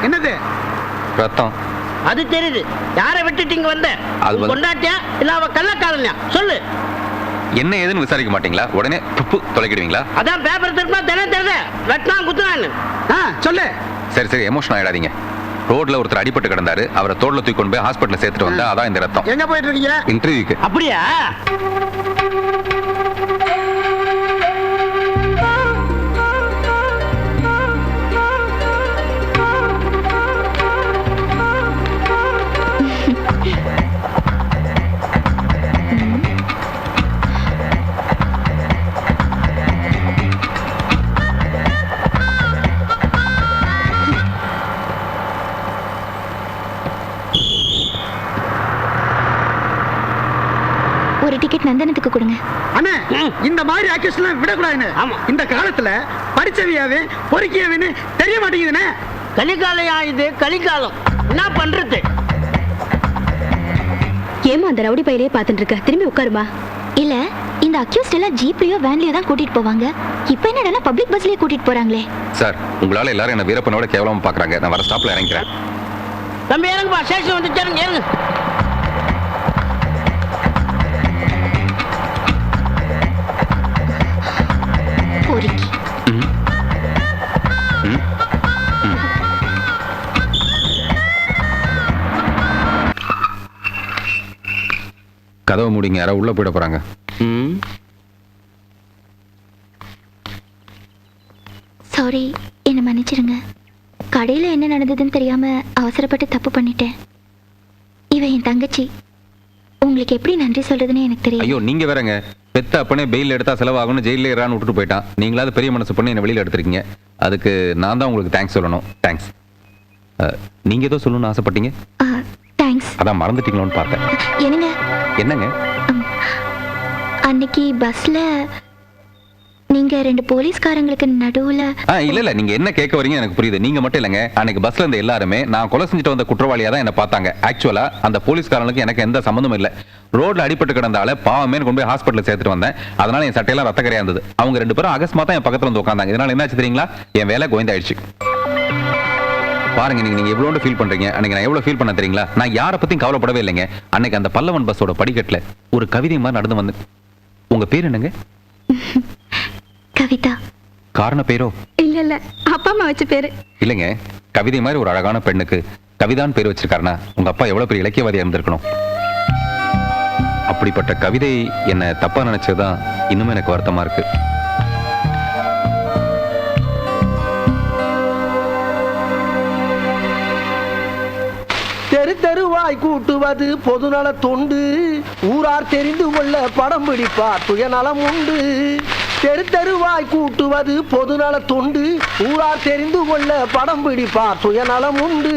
என்னது? ரத்தம். அது தெரியுது. யாரை விட்டுட்டீங்க வந்த? கொண்டாட்டியா இல்ல அவ கள்ளக்காரன்யா? சொல்லு. என்ன ஏதுன்னு விசாரிக்க மாட்டீங்களா? உடனே துப்பு தொலைக்கிடுவீங்களா? அதான் பேப்பர் திருப்பா தெரியுது. வெட்டினா குத்துனான்னு. சொல்லு. சரி எமோஷன் ஆயிடாதீங்க. ரோட்ல ஒருத்தர் அடிபட்டு கிடந்தாரு. அவரை தோல்ல தூக்கி கொண்டு போய் ஹாஸ்பிட்டல் சேர்த்துட்டு வந்தா அதான் இந்த ரத்தம். எங்க போயிட்டு இருக்கீங்க? இன்டர்வியூக்கு. அப்படியா? ஒரு டிக்கெட் நந்தனத்துக்கு கொடுங்க. அண்ணே, இந்த மாதிரி ஆக்டர்ஸ்லாம் விடக்கூடாதுன்னு. ஆமா. இந்த காலத்துல படிச்சவியாவே பொறுக்கியவன்னு தெரிய மாட்டேங்குதுண்ணே. கலிகாலையா இது? கலிகாலம். என்ன பண்றது? ஏமா அந்த ரவுடி பையிலே பாத்துட்டு இருக்க? திரும்பி உட்காருமா. இல்ல, இந்த அக்யூஸ்ட் எல்லாம் ஜீப்லயோ வேன்லயோ தான் கூட்டிட்டு போவாங்க. இப்போ என்னடா பப்ளிக் பஸ்லயே கூட்டிட்டு போறாங்களே. சார், உங்களால எல்லாரும் என்ன வீரப்பனோட கேவலமா பாக்குறாங்க. நான் வர ஸ்டாப்ல இறங்கிறேன். தம்பி இறங்குப்பா. ஸ்டேஷன் வந்து சேருங்க. இறங்கு. பொறுக்கி. கதவை மூடிங்க. யாரோ உள்ள போயிட போறாங்க. சாரி, என்ன மன்னிச்சிருங்க. கடையில என்ன நடந்ததுன்னு தெரியாம அவசரப்பட்டு தப்பு பண்ணிட்டேன். இவ என் தங்கச்சி. உங்களுக்கு எப்படி நன்றி சொல்றதுன்னு எனக்கு தெரியும். ஐயோ, நீங்க வேறங்க. பெத்த அப்பனே பெயில் எடுத்தா செலவாகும்னு ஜெயில இறான்னு விட்டுட்டு போயிட்டான். நீங்களாவது பெரிய மனசு பண்ணி என்ன வெளியில எடுத்திருக்கீங்க. அதுக்கு நான் தான் உங்களுக்கு தேங்க்ஸ் சொல்லணும். தேங்க்ஸ். நீங்க ஏதோ சொல்லணும்னு ஆசைப்பட்டீங்க. தேங்க்ஸ். அதான் மறந்துட்டீங்களோன்னு பார்த்தேன். என்னங்க? அன்னைக்கு பஸ்ல நீங்க ரெண்டு போலீஸ்காரங்களுக்கு நடுவுல. இல்ல நீங்க என்ன கேட்க வரீங்க எனக்கு புரியுது. நீங்க மட்டும் இல்லங்க, அன்னைக்கு பஸ்ல இருந்த எல்லாருமே நான் கொலை செஞ்சுட்டு வந்த குற்றவாளியா தான் என்ன பார்த்தாங்க. ஆக்சுவலா அந்த போலீஸ்காரங்களுக்கு எனக்கு எந்த சம்பந்தமும் இல்ல. ரோட்ல அடிபட்டு கிடந்தால பாவமே கொண்டு போய் ஹாஸ்பிட்டல் சேர்த்துட்டு வந்தேன். அதனால என் சட்டையெல்லாம் ரத்தக்கரையா இருந்தது. அவங்க ரெண்டு பேரும் அகஸ்மாத்தா என் பக்கத்துல வந்து உட்கார்ந்தாங்க. இதனால என்னாச்சு தெரியுங்களா? என் வேலை கோவிந்தாயிடுச்சு. பாருங்க, நீங்க எவ்வளவு ஃபீல் பண்றீங்க. அன்னைக்கு நான் எவ்வளவு ஃபீல் பண்ண தெரியுங்களா? நான் யாரை பத்தியும் கவலைப்படவே இல்லைங்க. அன்னைக்கு அந்த பல்லவன் பஸ்ஸோட படிக்கட்டுல ஒரு கவிதை மாதிரி நடந்து வந்து. உங்க பேர் என்னங்க? கவிதா. காரண பேரோ? இல்ல, அப்பா அம்மா வச்ச பேரு. இல்லைங்க, கவிதை மாதிரி ஒரு அழகான பெண்ணுக்கு கவிதான் பேர் வச்சிருக்காருன்னா உங்க அப்பா எவ்வளவு பெரிய இலக்கியவாதியா இருந்திருக்கணும். அப்படிப்பட்ட கவிதை என்ன தப்பா நினைச்சதுதான் இன்னுமே எனக்கு வருத்தமா இருக்கு. தெரு தெருவாய் கூட்டுவது பொதுநல தொண்டு. ஊரார் தெரிந்து கொள்ள படம் பிடிப்பார் சுயநலம் உண்டு. தெரு தெருவாய் கூட்டுவது பொதுநல தொண்டு. ஊரார் தெரிந்து கொள்ள படம் பிடிப்பார் சுயநலம் உண்டு.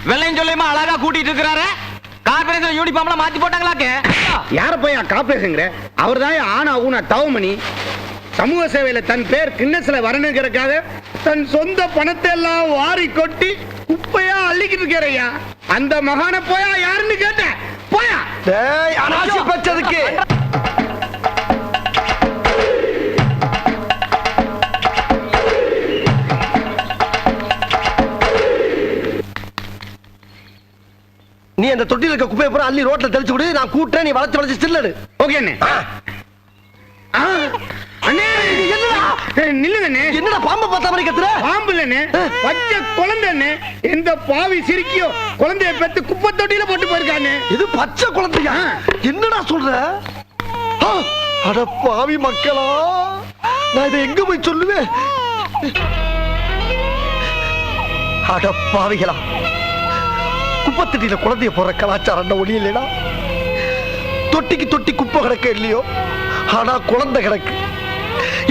வெள்ளையும் சொல்லியுமா அழகா கூட்டிட்டு இருக்கிறாரு. கார்பரேஷன் யூனிஃபார்ம்ல மாத்தி போட்டாங்களாக்க. யார போய் காப்பேசுங்கிற? அவர் தான் ஆனா ஊனா தவமணி. சமூக சேவையில தன் பேர் கின்னஸ்ல வரணுங்கிறதுக்காக தன் சொந்த பணத்தை எல்லாம் வாரி கொட்டி குப்பையா அள்ளிக்கிட்டு இருக்கிறையா. அந்த மகான போயா யாருன்னு கேட்ட போயா. அனாசி பச்சதுக்கு நீ அந்த தொட்டில இருக்க குப்பையை பூரா அள்ளி ரோட்ல தெளிச்சு விடு. நான் கூட்டேன், நீ வளைச்சு வளைச்சு சில்லடு. ஓகே அண்ணே. என்னடா பாம்பை பார்த்த மாதிரி கத்துற? பாம்பு இல்லண்ணே, பச்சை குழந்தை. எந்த பாவி சிரிக்கியோ குழந்தைய பெத்து குப்பை தொட்டியில போட்டு போயிருக்கானே. இது பச்சை குழந்தையா? என்னடா சொல்ற? அட பாவி மக்களா, நான் இதை எங்க போய் சொல்லுவேன்? அட பாவிகளா, குப்பத்தட்டியில குழந்தைய போற கலாச்சாரம் ஒளி இல்லைடா. தொட்டிக்கு தொட்டி குப்பை கிடக்க இல்லையோ, ஆனா குழந்தை கிடக்கு.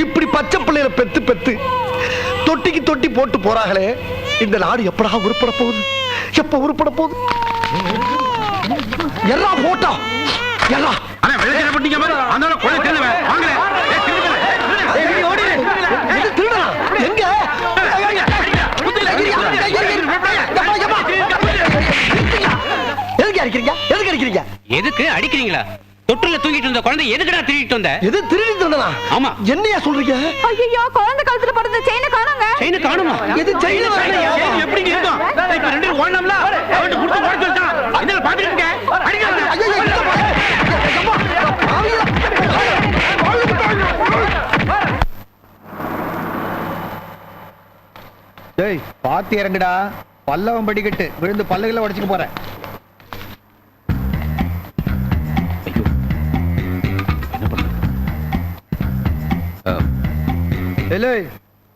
இப்படி பச்சை பிள்ளைகளை பெத்து பெத்து தொட்டிக்கு தொட்டி போட்டு போறாங்களே, இந்த நாடு எப்படா உருப்பட போகுது? எப்ப உருப்பட போகுது? எல்லா போட்டா எல்லா எதுக்கு அடிக்கிறீங்க? எதுக்கு அடிக்கிறீங்களா? தொட்டில தூங்கிட்டு இருந்த குழந்தை எதுக்குடா திருடிட்டு வந்த? எது திருடி தந்தனா? ஆமா. என்னையா சொல்றீங்க? ஐயோ குழந்தை கழுத்துல படுத்த செயினை காணோங்க. செயினை காணுமா? எது செயின வேணையா? செயின் எப்படி இருக்கும்? இப்ப ரெண்டு பேரும் ஓடலாம்ல? அவன்கிட்ட கொடுத்து ஓட சொல்லிட்டான். என்ன பாத்துட்டு இருக்க? அடிங்க அவனை. ஐயோ இந்த டேய் பாத்து இறங்குடா, பல்லவன் படிக்கட்டு விழுந்து பல்லுகளை உடைச்சிட்டு போறேன்.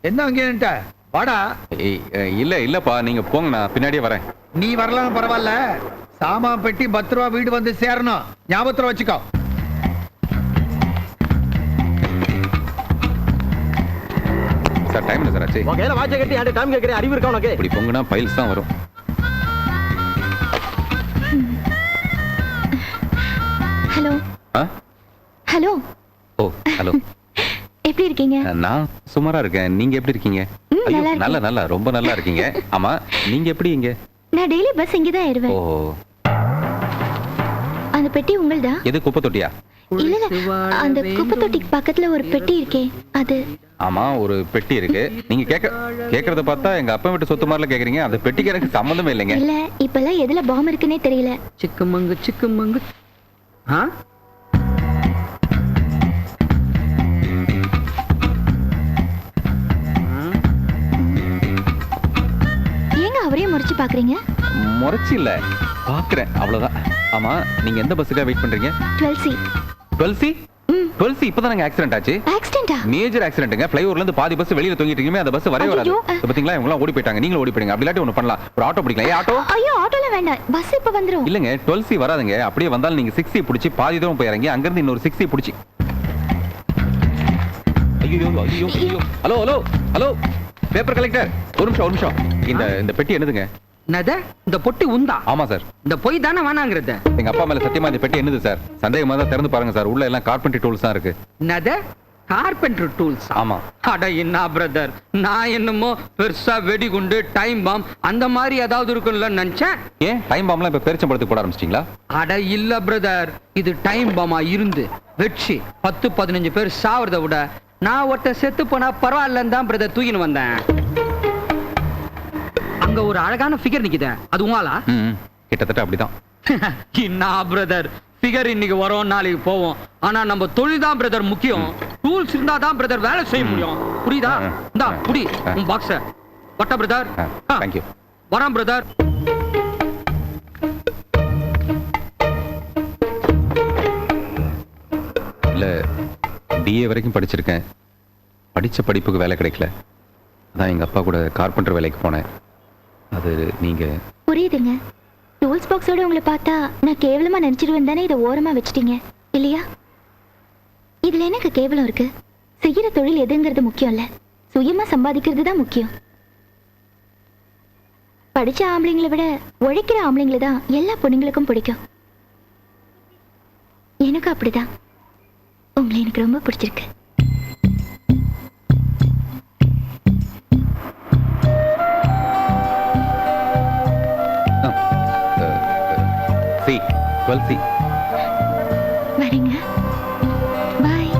என்ன அங்கே வாடா. இல்ல இல்லப்பா, நீங்க போங்க, நான் பின்னாடியே வரேன். நீ வரலாம் பரவாயில்ல, சாமான் பெட்டி 10 ரூபா வீடு வந்து சேரணும், ஞாபகத்துல வச்சுக்கோ. சார் டைம் என்ன சார் ஆச்சு? உன் கையில வாட்சை கட்டி யார்ட்ட டைம் கேட்கறேன், அறிவு இருக்கா உனக்கு? இப்படி பொங்குனா பைல்ஸ் தான் வரும். ஹலோ ஆ? ஹலோ, ஓ ஹலோ. எப்படி இருக்கீங்க? நான் சுமாரா இருக்கேன், நீங்க எப்படி இருக்கீங்க? ம், ஐயோ, நல்லா இருக்கேன். நல்லா நல்லா ரொம்ப நல்லா இருக்கீங்க. ஆமா, நீங்க எப்படி இங்க? நான் டெய்லி பஸ் இங்கே தான் ஓ, ஏறுவேன். அந்த பெட்டி உங்களுதா? எது குப்பை தொட்டியா? இல்ல இல்ல, அந்த குப்பை தொட்டிக்கு பக்கத்துல ஒரு பெட்டி இருக்கே அது. ஆமா, ஒரு பெட்டி இருக்கு. நீங்க கேக்குறத பார்த்தா எங்க அப்பா வீட்டு சொத்து மாதிரில கேக்குறீங்க. அந்த பெட்டிக்கு எனக்கு சம்மந்தமே இல்லைங்க. இல்ல, இப்பெல்லாம் எதுல பாம்பு இருக்குன்னே தெரியல. சிக்குமங்கு. ஆ? ஏங்க அவரே முறைச்சு பாக்குறீங்க? முறைச்சு இல்ல, பாக்குறேன் அவ்வளவுதான். ஆமா, நீங்க எந்த பஸ்ஸுக்காக வெயிட் பண்றீங்க? 12C. 12C? 12C இப்பதான் ஆக்சிடென்ட் ஆச்சு. ஆக்சிடென்ட்டா? மேஜர் ஆக்சிடென்ட்ங்க. ஃப்ளைஓவர்ல இருந்து பாதி பஸ் வெளியில தொங்கிட்டு இருக்குமே, அந்த பஸ் வரவே வராது. ஐயோ. பாத்தீங்களா, இவங்க எல்லாம் ஓடி போயிட்டாங்க. நீங்களும் ஓடி போயிடுங்க. அப்படி இல்லாட்டி ஒண்ணு பண்ணலாம், ஒரு ஆட்டோ பிடிக்கலாம். ஏ ஆட்டோ? ஐயோ ஆட்டோல வேண்டாம், பஸ் இப்ப வந்துரும். இல்லங்க, 12C வராதுங்க. அப்படியே வந்தாலும் நீங்க 6C பிடிச்சி பாதி தூரம் போய் இறங்கி அங்க இருந்து இன்னொரு 6C பிடிச்சி. ஐயோ ஐயோ ஐயோ. Hello hello hello, paper collector, ஒரு நிமிஷம். இந்த பெட்டி என்னதுங்க? என்னது? இந்த பொட்டி உண்டா? ஆமா சார். இந்த பொய் தானே வேணாங்கிறது. எங்க அப்பா மேல சத்தியமா இந்த பெட்டி என்னது சார்? சந்தேகமா தான் திறந்து பாருங்க சார். உள்ள எல்லாம் கார்பென்ட்ரி டூல்ஸ் தான் இருக்கு. என்னது? Carpenter tools? ஆமா. அட என்ன பிரதர், நான் என்னமோ பெருசா வெடிகுண்டு டைம் பாம் அந்த மாதிரி ஏதாவது இருக்கும்ல நினைச்சேன். ஏன் டைம் பாம்லாம் இப்ப பேரிச்சம்பழத்துக்கு போட ஆரம்பிச்சிட்டீங்களா? அட இல்ல பிரதர், இது டைம் பாமா இருந்து வெச்சு 10-15 பேர் சாவறத விட நான் ஒருத்த செத்து போனா பரவாயில்லன்னு தான் பிரதர் தூக்கின்னு வந்தேன். அங்க ஒரு அழகான ஃபிகர் நிக்குதே, அது உங்களா? கிட்டத்தட்ட அப்படிதான். என்ன பிரதர், ஃபிகர் இன்னைக்கு வரும் நாளைக்கு போவோம், ஆனா நம்ம தொழில் தான் பிரதர் முக்கியம். டூல்ஸ் இருந்தா தான் பிரதர் வேலை செய்ய முடியும், புரியுதா? இந்தா புடி உன் பாக்ஸ. வட்ட பிரதர். Thank you. வரான் பிரதர். இல்ல, டிஏ வரைக்கும் படிச்சிருக்கேன். படிச்ச படிப்புக்கு வேலை கிடைக்கல. அதான் எங்க அப்பா கூட கார்பெண்டர் வேலைக்கு போனேன். அது நீங்க புரியுதுங்க. டூல்ஸ் பாக்ஸோட உங்களை பார்த்தா நான் கேவலமா நினைச்சிருவேன் தானே இதை ஓரமா வச்சிட்டீங்க இல்லையா? இதுல எனக்கு கேவலம் இருக்கு? செய்யற தொழில் எதுங்கிறது முக்கியம் இல்ல, சுயமா சம்பாதிக்கிறது தான் முக்கியம். படிச்ச ஆம்பளைங்களை விட உழைக்கிற ஆம்பளைங்களை தான் எல்லா பொண்ணுங்களுக்கும் பிடிக்கும். எனக்கு அப்படிதான். உங்களை எனக்கு ரொம்ப பிடிச்சிருக்கு. C 12C. வரீங்க. பாய்.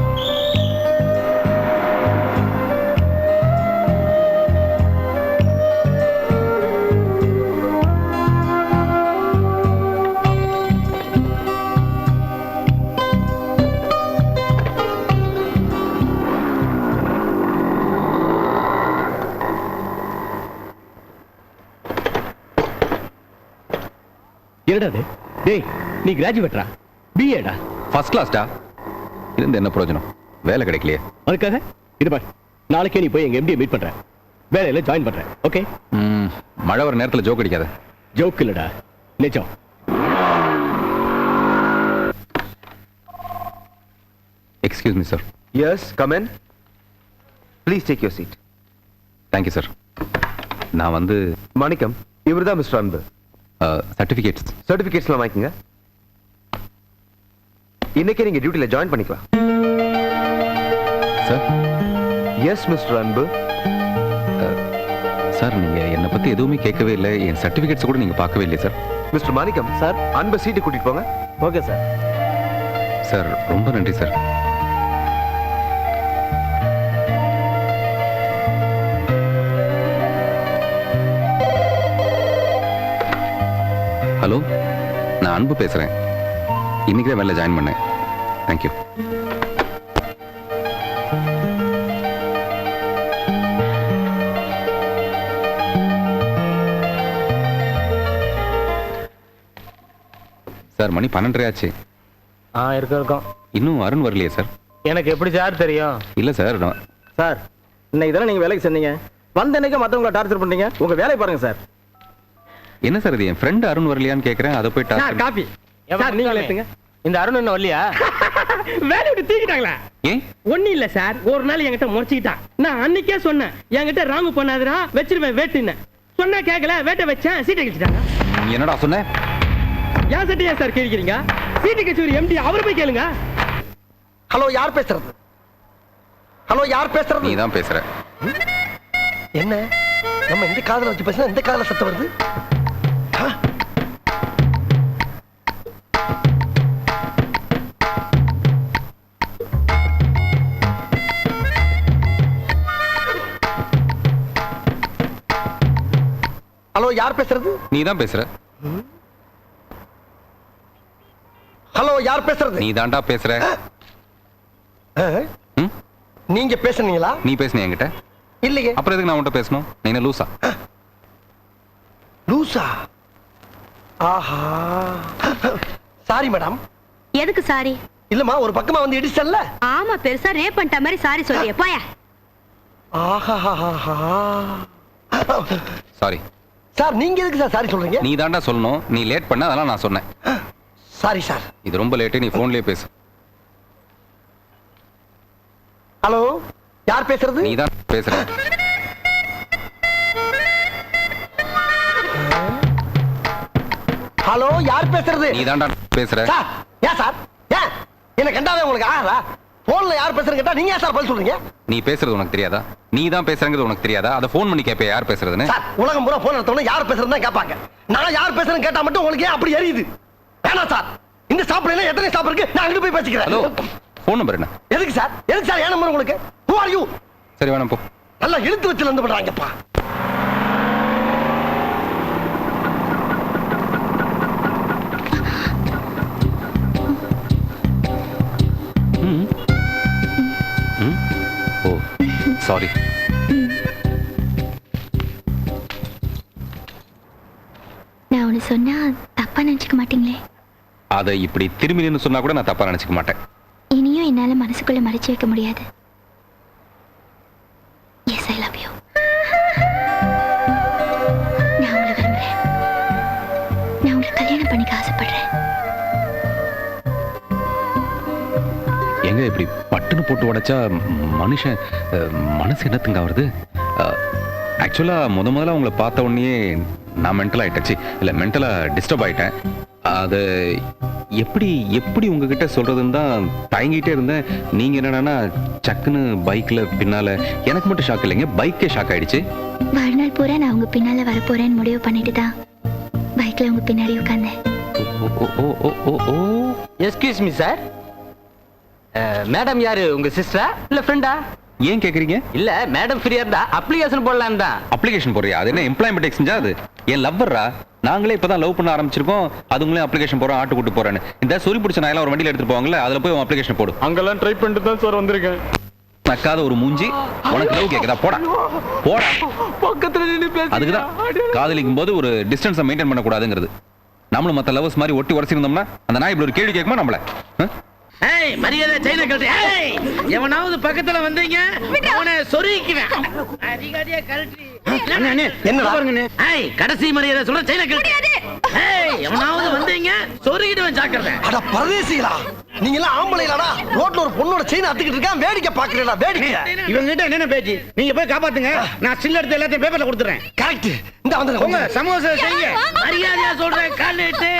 என்னடா டேய், நீ கிராஜுவேட்டரா? பிஏடா? ஃபர்ஸ்ட் கிளாஸ்டா. இருந்து என்ன பிரயோஜனம்? வேலை கிடைக்கலையே. அதுக்காக இது பாரு, நாளைக்கே நீ போய் எங்க எம்டியை மீட் பண்ற, வேலையில ஜாயின் பண்ற. ஓகே? மழை வர நேரத்துல ஜோக் அடிக்காத. ஜோக் இல்லடா, நிஜம். Excuse me sir. Yes, come in. Please take your seat. Thank you sir. நான் வந்து மாணிக்கம், இவர்தான் மிஸ்டர் அன்பு. சர்டிஃபிகேட்ஸ். சர்டிபிகேட்ஸ்லாம் வாங்கிக்கங்க. இன்னைக்கே நீங்க டியூட்டில ஜாயின் பண்ணிக்கலாம். சார். எஸ் மிஸ்டர் அன்பு. சார், நீங்க என்னை பத்தி எதுவுமே கேட்கவே இல்லை. என் சர்டிஃபிகேட்ஸ் கூட நீங்க பார்க்கவே இல்லை சார். மிஸ்டர் மாணிக்கம் சார், அன்பு சீட்டு கூட்டிட்டு போங்க. Okay sir. சார் ரொம்ப நன்றி சார். ஹலோ, நான் அன்பு பேசுறேன். இன்னைக்கு தான் வேலை ஜாயின் பண்ணேன். தேங்க்யூ. சார் மணி 12:30 ஆச்சு. இருக்கோம். இன்னும் அருண் வரலையே சார்? எனக்கு எப்படி சார் தெரியும்? இல்ல சார், சார் இன்னைக்கு தானே நீங்க வேலைக்கு சேர்ந்தீங்க. வந்த அன்னைக்கு மத்தவங்களை டார்ச்சர் பண்ணீங்க. உங்க வேலையை பாருங்க சார். என்ன சார் இது? என் ஃப்ரெண்ட் அருண் வரலையான்னு கேக்குறேன். அதை போய் காபி சார் நீங்க எடுத்துங்க. இந்த அருண் என்ன வரலையா? வேலை விட்டு தூக்கிட்டாங்களா? ஏன்? ஒண்ணு இல்ல சார், ஒரு நாள் என்கிட்ட முறைச்சிக்கிட்டான். நான் அன்னைக்கே சொன்னேன், என்கிட்ட ராங்கு பண்ணாதடா, வச்சிருவேன் வேட்டுன்னு சொன்னா கேட்கல. வேட்டை வச்சேன், சீட்டை கழிச்சிட்டாங்க. என்னடா சொன்ன? ஏன் சட்டையா சார் கேட்கிறீங்க? சீட்டு கட்சி எம்டி அவரை போய் கேளுங்க. ஹலோ, யார் பேசுறது? ஹலோ, யார் பேசுறது? நீ தான் பேசுற. என்ன நம்ம இந்த காதுல வச்சு பேசினா இந்த காதுல சத்தம் வருது? ஹலோ, யார் பேசுறது? நீ தான் பேசுற. ஹலோ, யார் பேசுறது? நீ தான்டா பேசுற. ம்? நீங்க பேசுனீங்களா? நீ பேசுன என்கிட்ட? இல்லையே. அப்புறம் எதுக்கு நான் உன்கிட்ட பேசணும்? நீ என்ன லூசா? லூசா? ஆஹா, சாரி மேடம். எதுக்கு சாரி? இல்லம்மா, ஒரு பக்கமா வந்து இடிச்சல்ல. ஆமா, பெருசா ரேப் பண்ணிட்ட மாதிரி சாரி சொல்றியே, போயா. ஆஹா, சாரி சார். நீங்க எதுக்கு சார் சாரி சொல்றீங்க? நீ தான்டா சொல்லணும். நீ லேட் பண்ண, அதெல்லாம் நான் சொன்னேன். Sorry sir. இது ரொம்ப லேட்டு. நீ போன்லயே பேசு. ஹலோ, யார் பேசுறது? நீ தான் பேசுற. ஹலோ, யார் பேசுறது? நீ தான்டா பேசுற. சார், ஏன் சார்? ஏன் என்ன கண்டாவே உங்களுக்கு ஆறா? போன்ல யார் பேசுறேன்னு கேட்டா நீங்க ஏன் சார் பதில் சொல்றீங்க? நீ பேசுறது உனக்கு தெரியாதா? நீ தான் பேசுறங்கிறது உனக்கு தெரியாதா? அதை போன் பண்ணி கேட்ப யார் பேசுறதுன்னு? சார், உலகம் பூரா போன் எடுத்தவன யார் பேசுறதுன்னு தான் கேட்பாங்க. நான் யார் பேசுறேன்னு கேட்டா மட்டும் உங்களுக்கு ஏன் அப்படி எரியுது? வேணாம் சார். இந்த ஸ்டாப்ல எல்லாம் எத்தனை ஸ்டாப் இருக்கு? நான் அங்க போய் பேசிக்கிறேன். ஹலோ, போன் நம்பர் என்ன? எதுக்கு சார்? எதுக்கு சார் என் நம்பர் உங்களுக்கு? Who are you? சரி வேணாம் போ. நல்லா இழுத்து வச்சு வந்து பண்றாங்கப்பா. ஓ சாரி. நான் ஒன்று சொன்னா தப்பா நினைச்சுக்க மாட்டீங்களே? அதை இப்படி திரும்பி நின்னு சொன்னா கூட நான் தப்பா நினைச்சுக்க மாட்டேன். இனியும் என்னால மனசுக்குள்ள மறைச்சு வைக்க முடியாது. Yes, I love you. நான் உங்களை விரும்புறேன். நான் உங்களை கல்யாணம் பண்ணிக்க ஆசைப்படுறேன். எங்க இப்படி பட்டுன்னு போட்டு உடைச்சா மனுஷன் மனசு என்னத்துங்க வருது? ஆக்சுவலா முதல்ல உங்களை பார்த்த உடனே நான் மென்டல் ஆயிட்டச்சு. இல்ல மென்டலா டிஸ்டர்ப் ஆயிட்டேன். அது எப்படி எப்படி உங்ககிட்ட சொல்றதுன்னு தான் தயங்கிட்டே இருந்தேன். நீங்க என்னன்னா சக்குன்னு பைக்ல பின்னால, எனக்கு மட்டும் ஷாக் இல்லைங்க, பைக்கே ஷாக் ஆயிடுச்சு. வாழ்நாள் பூரா நான் உங்க பின்னால வரப்போறேன்னு முடிவு பண்ணிட்டு தான் பைக்ல உங்க பின்னாடி உட்கார்ந்தேன். Excuse me sir. மேடம் யாரு? உங்க சிஸ்டரா இல்ல ஃப்ரெண்டா? ஏன் கேக்குறீங்க? இல்ல மேடம் ஃப்ரீயா இருந்தா அப்ளிகேஷன் போடலாம் தான். அப்ளிகேஷன் போறியா? அது என்ன எம்ப்ளாய்மெண்ட் எக்ஸ்சேஞ்சா? அது என் லவ்வர்ரா. நாங்களே இப்பதான் லவ் பண்ண ஆரம்பிச்சிருக்கோம். அதுங்களே அப்ளிகேஷன் போறோம், ஆட்டு கூட்டு போறேன்னு. இந்த சொல்லி பிடிச்ச நான் எல்லாம் ஒரு வண்டியில எடுத்துட்டு போவாங்கல்ல, அதுல போய் அப்ளிகேஷன் போடு. அங்கெல்லாம் ட்ரை பண்ணிட்டு தான் சார் வந்திருக்கேன். நக்காத ஒரு மூஞ்சி. உனக்கு லவ் கேக்குதா? போடா போடா. பக்கத்துல நின்னு பேச. அதுக்குதான் காதலிக்கும் போது ஒரு டிஸ்டன்ஸை மெயின்டைன் பண்ண கூடாதுங்கிறது. நம்மளும் மத்த லவ்வர்ஸ் மாதிரி ஒட்டி உரசிருந்தோம்னா அந்த நாய் இப்படி ஒரு கேள்வி கேட்குமா நம்மள? ஏய், மரியாதை செயினை கழட்டு. ஏய், எவனாவது பக்கத்துல வந்தீங்க அவனை சொருகிக்குவேன். அதிகாரியா கழட்டி. அண்ணே, என்னடா? பாருங்கண்ணே. ஏய், கடைசி மரியாதை சொல்ற, செயினை கழட்டு. ஏய், எவனாவது வந்தீங்க சொருகிடுவேன், ஜாக்கிரதை. அட பரதேசிகளா, நீங்க எல்லாம் ஆம்பளைங்களாடா? ரோட்ல ஒரு பொண்ணோட செயின் அத்துக்கிட்டு இருக்கான், வேடிக்கை பாக்குறீங்களா? வேடிக்கை. இவங்க கிட்ட என்னென்ன பேச்சு? நீங்க போய் காப்பாத்துங்க. நான் ஸ்டில் எடுத்து எல்லாத்தையும் பேப்பர்ல கொடுத்துறேன். கரெக்ட். இந்த வந்து உங்க சமூக சேவை செய்யுங்க. மரியாதையா சொல்றேன், கழட்டு.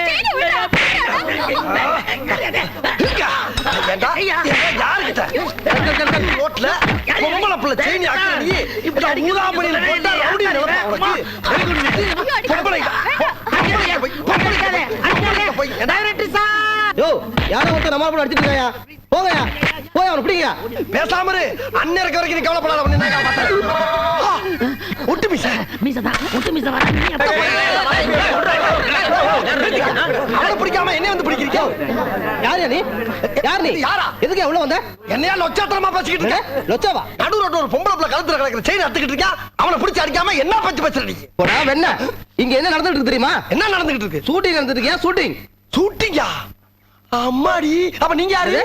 ரோட்ல பொம்பளை பிள்ளை செயின் அக்கற நீ இப்ப ஊதாமணியில போட்டா ரவுடி நிலமா உனக்கு? பொம்பளை போய் டைரக்டர் சார், யோ யாரோ ஒருத்தர் நம்ம போல அடிச்சிட்டு இருக்காயா போங்கயா போய் அவனை பிடிங்க பேசாம இரு அண்ணன் இருக்க வரைக்கும் நீ கவலைப்படாத அவனை நான் காப்பாத்துறேன் ஒட்டு மீச அவனை பிடிக்காம என்ன வந்து பிடிக்கிறீங்க யார் நீ யார் நீ யாரா எதுக்கு உள்ள வந்த என்னையா லொச்சாத்தனமா பேசிக்கிட்டு இருக்க லொச்சாவா நடு ரோட்ல ஒரு பொம்பளை புள்ள கழுத்துல கிடக்குற செயின் அத்துக்கிட்டு இருக்கா அவனை பிடிச்சு அடிக்காம என்ன பத்தி பேசுற நீ போடா வெண்ண இங்க என்ன நடந்துட்டு இருக்கு தெரியுமா என்ன நடந்துட்டு இருக்கு ஷூட்டிங் நடந்துட்டு இருக்கியா ஷூட்டிங்கா அம்மாடி அப்ப நீங்க யாரு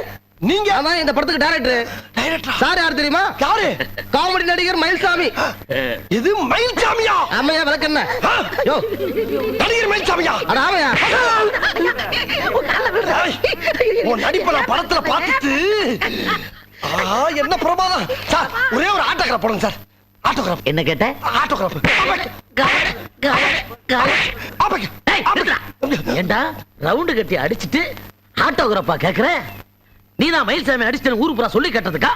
நீங்க அதான் இந்த படத்துக்கு டைரக்டர் சார் யார் தெரியுமா யாரு காமெடி நடிகர் மயில்சாமி இது மயில்சாமியா ஆமையா விளக்கண்ண யோ நடிகர் மயில்சாமியா அட ஆமையா உன் நடிப்பை நான் படத்துல பார்த்துட்டு என்ன பிரமாதம் சார் ஒரே ஒரு ஆட்டோகிராஃப் போடுங்க சார் ஆட்டோகிராஃப் என்ன கேட்ட ஆட்டோகிராஃப் ஏண்டா ரவுண்டு கட்டி அடிச்சிட்டு ஆட்டோகிராஃபா கேக்குற நீதான் மயில்சாமி அடிச்சிட்டு ஊரு பூரா சொல்லி கேட்டதுக்கா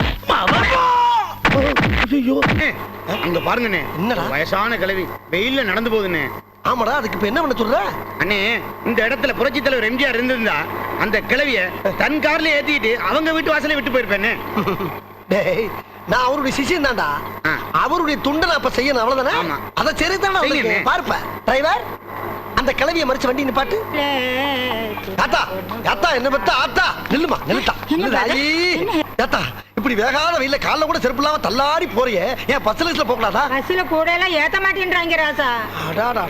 இங்க பாருங்கண்ணே என்னடா? வயசான கிழவி வெயில்ல நடந்து போகுதுண்ணே ஆமாடா அதுக்கு இப்ப என்ன பண்ண சொல்ற அண்ணே இந்த இடத்துல புரட்சி தலைவர் எம்ஜிஆர் இருந்திருந்தா அந்த கிழவிய தன் கார்ல ஏத்திட்டு அவங்க வீட்டு வாசலே விட்டு போயிருப்பேன்னு டேய் நான் அவருடைய சிஷியன் தான்டா அவருடைய துண்டை நான் இப்ப செய்யணும் அவ்வளவுதானே ஆமா. அத சரிதானே செய்யுங்க. பார்ப்ப டிரைவர் அந்த கிளவிய மறிச்ச வண்டி நிப்பாட்டு தாத்தா தாத்தா என்ன பத்தா ஆத்தா நில்லுமா நில்லுட்டா தாத்தா இப்படி வேகாத வெயில கால்ல கூட செருப்பு இல்லாம தள்ளாடி போறியே ஏன் பஸ்ல போக கூடாதா பஸ்ல கூட எல்லாம் ஏத்த மாட்டேன்றாங்க ராசா அடாடா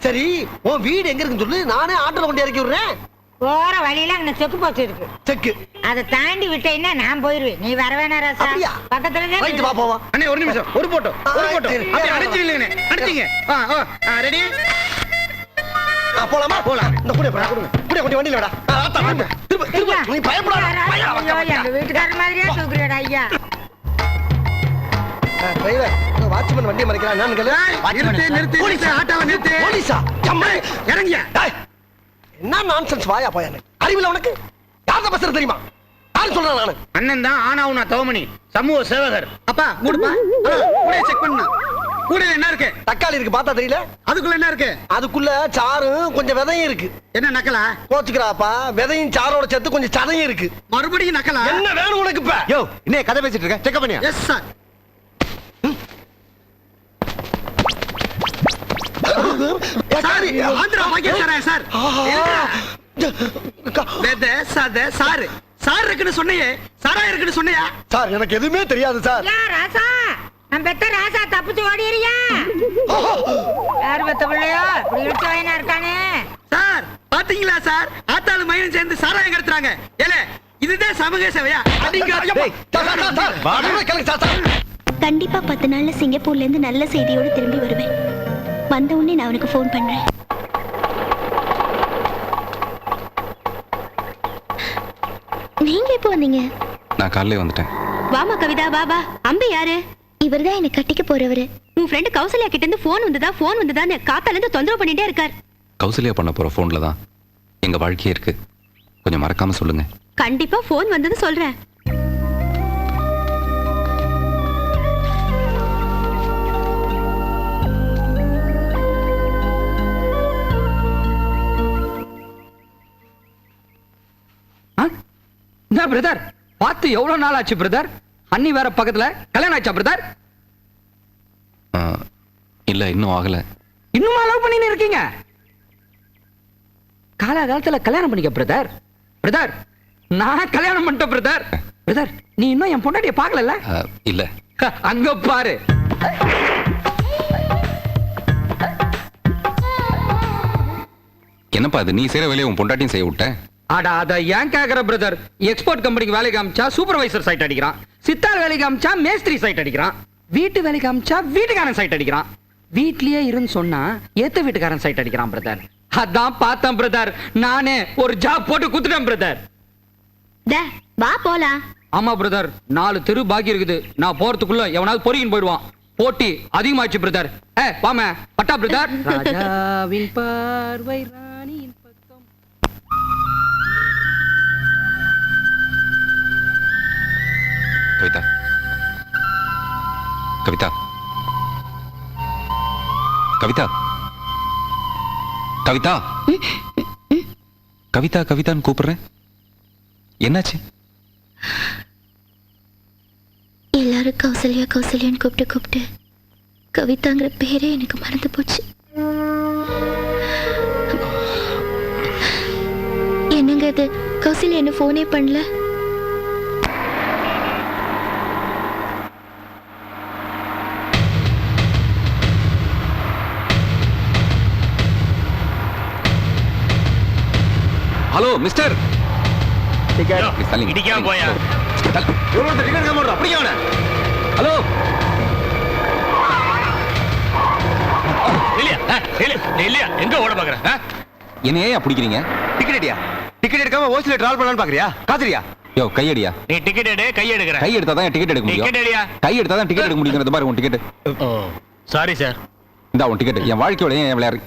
சரி உன் வீடு எங்க இருக்குன்னு சொல்லு நானே ஆட்டோல கொண்டு இறக்கி விடுறேன் போற வழியில அங்க செக்கு போச்சு இருக்கு செக்கு அதை தாண்டி விட்டேன்னா நான் போயிருவேன் நீ வர வேணா ராசா அப்படியா? பக்கத்துல ரைட் வா போவா அண்ணே ஒரு நிமிஷம் ஒரு போட்டோ சரி. அப்படியே அடிச்சிருக்கீங்க அடிச்சிங்க ரெடி போலாமா போலாம். இந்த கூட கொண்டு வண்டியில விடா ஆத்தா திரும்ப திரும்ப நீ பயப்படாத எங்க வீட்டுக்கார மாதிரியே தூக்குறியடா ஐயா டிரைவர் வாட்ச்மேன் வண்டியை மறைக்கிறான் என்னன்னு கேளு நிறுத்து ஆட்டோவை நிறுத்து போலீஸா ஜம்மா இறங்கியா டேய் என்ன நான்சென்ஸ் வாயா போயானே அறிவில உனக்கு யார பேசுறது தெரியுமா யார் சொல்றேன் நானு அண்ணன் தான் ஆனாவுனா தவமணி சமூக சேவகர் அப்பா கூடுப்பா கூட செக் பண்ணு கூட என்ன இருக்கு தக்காளி இருக்கு பார்த்தா தெரியல அதுக்குள்ள என்ன இருக்கு அதுக்குள்ள சாரும் கொஞ்சம் விதையும் இருக்கு என்ன நக்கலா கோச்சுக்கிறாப்பா விதையும் சாரோட சேர்த்து கொஞ்சம் சதையும் இருக்கு மறுபடியும் நக்கலா என்ன வேணும் உனக்கு இப்ப யோ இன்னே கதை பேசிட்டு இருக்க செக் பண்ணியா yes sir Andhra Bhagyasaran sir sir sir இருக்குன்னு சொன்னியே சாரா இருக்குன்னு சொன்னியா சார் எனக்கு எதுவுமே தெரியாது சார் யா ராசா நம்ம பெத்த ராசா தப்பிச்சு ஓடிறியா யார் பெத்த பிள்ளையோ இப்படி இழுத்து வாயினா இருக்கானே சார் பாத்தீங்களா சார் ஆத்தாளு மயிலும் சேர்ந்து சாராயம் கடத்துறாங்க ஏல இதுதான் சமூக சேவையா கண்டிப்பா 10 நாள்ல சிங்கப்பூர்ல இருந்து நல்ல செய்தியோட திரும்பி வருவேன் வந்த உடனே நான் அவனுக்கு ஃபோன் பண்றேன் நீங்க எப்போ வந்தீங்க நான் காலையிலே வந்துட்டேன் வாமா கவிதா வா அம்பி யாரு இவர்தான் என்ன கட்டிக்க போறவரு உன் ஃப்ரெண்ட் கௌசல்யா கிட்ட இருந்து ஃபோன் வந்ததான்னு காத்தால இருந்து தொந்தரவு பண்ணிட்டே இருக்கார் கௌசல்யா பண்ண போற போன்ல தான் எங்க வாழ்க்கையே இருக்கு கொஞ்சம் மறக்காம சொல்லுங்க கண்டிப்பா ஃபோன் வந்தது சொல்றேன் பிரதர் பார்த்து எவ்வளவு நாள் ஆச்சு பிரதர் அண்ணி வேற பக்கத்துல கல்யாணம் ஆச்சா பிரதர் இல்ல இன்னும் ஆகல இன்னுமா லவ் பண்ணின்னு இருக்கீங்க காலகாலத்துல கல்யாணம் பண்ணிக்க பிரதர் பிரதர் நான் கல்யாணம் பண்ணிட்டேன் பிரதர் பிரதர் நீ இன்னும் என் பொண்டாட்டிய பார்க்கல இல்ல அங்க பாரு என்னப்பா இது நீ செய்யற வேலையை உன் பொண்டாட்டியும் செய்ய விட்ட அடா அத ஏன் கேக்குற பிரதர் எக்ஸ்போர்ட் கம்பெனிக்கு வேலைக்கு அமிச்சா சூப்பர்வைசர் சைட் அடிக்கிறான் சித்தார் வேலைக்கு அமிச்சா மேஸ்திரி சைட் அடிக்கிறான் வீட்டு வேலைக்கு அமிச்சா வீட்டுக்காரன் சைட் அடிக்கிறான் வீட்லயே இருந்து சொன்னா ஏத்த வீட்டுக்காரன் சைட் அடிக்கிறான் பிரதர் அதான் பார்த்தேன் பிரதர் நானே ஒரு ஜாப் போட்டு குத்துட்டேன் பிரதர் வா போலாம் ஆமா பிரதர் 4 தெரு பாக்கி இருக்குது நான் போறதுக்குள்ள எவனாவது பொறுக்கின்னு போயிடுவான் போட்டி அதிகமாச்சு பிரதர் வாம பட்டா பிரதர் ராஜாவின் பார்வை ராணியின் பக்கம் கவிதா கவிதா கவிதா கவிதா கவிதா கவிதான்னு கூப்பிடுறேன், என்னாச்சு? எல்லாரும் கௌசல்யா கௌசல்யான்னு கூப்பிட்டு கவிதாங்கிற பேரே எனக்கு மறந்து போச்சு. என்னங்க இது, கௌசல்யா என்ன போனே பண்ணல? ஹலோ மிஸ்டர், இடிக்காம போயா. ஹலோ இல்லையா எங்க ஓட பாக்குற? என்ன ஏன் பிடிக்கிறீங்க? டிக்கெட் அடியா? டிக்கெட் எடுக்காம ஓசில டிராவல் பண்ணலாம்னு பாக்குறியா? காத்துறியா? யோ கையடியா. நீ டிக்கெட் எடு, கை எடுக்கிற. கை எடுத்தா தான் டிக்கெட் எடுக்க முடியும். டிக்கெட் எடியா. கை எடுத்தா தான் டிக்கெட் எடுக்க முடியுங்கிறது மாதிரி உன் டிக்கெட். Sorry sir. இந்தா உன் டிக்கெட். என் வாழ்க்கையோட ஏன் விளையாடு?